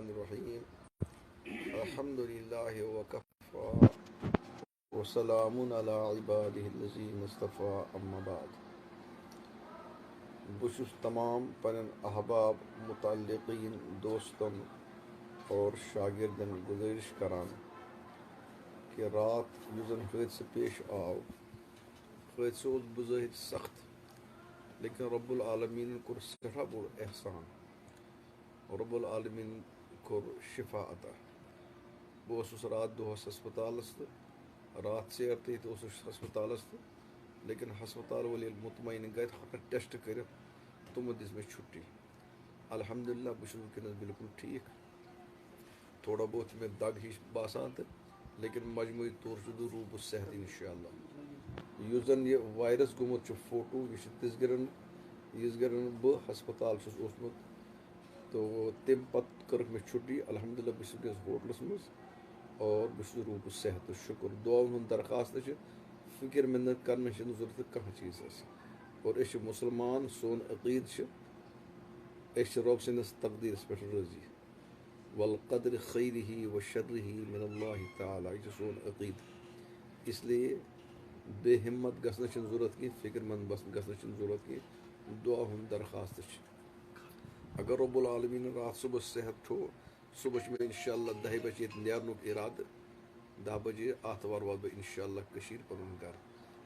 الرحمن الرحیم الحمد للہ وکفا وسلام علی عبادہ الذین اصطفیٰ اما بعد بشس تمام پنن احباب متعلقین دوستن اور شاگردن گزارش کران کہ رات یُس زن حٲدثہٕ پیش آو حٲدثہٕ اوس بظٲہر سخت لیکن رب العالمین کوٚر سٮ۪ٹھاہ بوٚڑ احسان رب العالمین کوٚر شفا عطا بہٕ اوسُس رات دۄہس ہسپتالس تہٕ رات ژیر تہِ اوسُس ہسپتالس تہٕ لیکن ہسپتال وٲلۍ ییٚلہِ مطمعین گٔے ہۄکھٕ ٹٮ۪سٹ کٔرِتھ تِمو دِژ مےٚ چھُٹی الحمدللہ بہٕ چھُس وٕنکٮ۪نس بالکل ٹھیٖک تھوڑا بہت چھِ مےٚ دگ ہِش باسان تہٕ لیکن مجموعی طور چھُس بہٕ روٗدُس صحت انشاءاللہ یُس زن یہِ وایرس گوٚمُت چھُ فوٹو یہِ چھُ تِژھ گرن یِژھ گرن بہٕ ہسپتال چھُس اوسمُت تو تمہِ پتہٕ کٔرٕکھ مےٚ چھُٹی الحمدللہ بہٕ چھُس وٕنکٮ۪س ہوٹلس منٛز اور بہٕ چھُس روٗدُس صحت شُکُر دُعاہن ہُنٛد درخواست چھِ فِکر منت کرنٕچ چھنہٕ ضروٗرت کانٛہہ چیٖزس اور أسۍ چھِ مُسلمان سون عقیٖد چھُ أسۍ چھِ رۄب سٕنٛدِس تقدیٖرس پٮ۪ٹھ رٲضی والقدر خیرِہ و شرِہ من اللہ تعالیٰ یہِ چھُ سون عقیٖدٕ اس لیے بے ہمت گژھنٕچ چھنہٕ ضروٗرت کینٛہہ فِکر منٛد گژھنٕچ چھنہٕ ضروٗرت کینٛہہ دُعا ہُنٛد درخواست چھِ اگر رب العالمیٖنن راتھ صبحس صحت تھوٚو صبحس چھُ مےٚ انشاءاللہ 10 بجے ییٚتہِ نیرنُک اِرادٕ 10 بجے آتھوار واتہٕ بہٕ انشاءاللہ کٔشیٖر پنُن گرٕ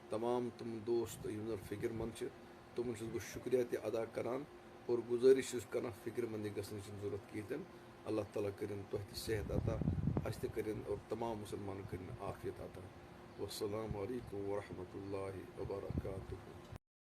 تمام تِم دوست یِم زن فِکر منٛد چھِ تِمن چھُس بہٕ شُکریہ تہِ ادا کران اور گُزٲرِش چھُس کران فِکر منٛدی گژھنٕچ چھنہٕ ضروٗرت کِہیٖنۍ تہِ نہٕ اللہ تعالیٰ کٔرِنۍ تۄہہِ تہِ صحت عطا اَسہِ تہِ کٔرِنۍ اور تمام مُسلمانن کٔرِنۍ عافیت عطا والسلام علیکم ورحمتہ اللہ وبرکاتہ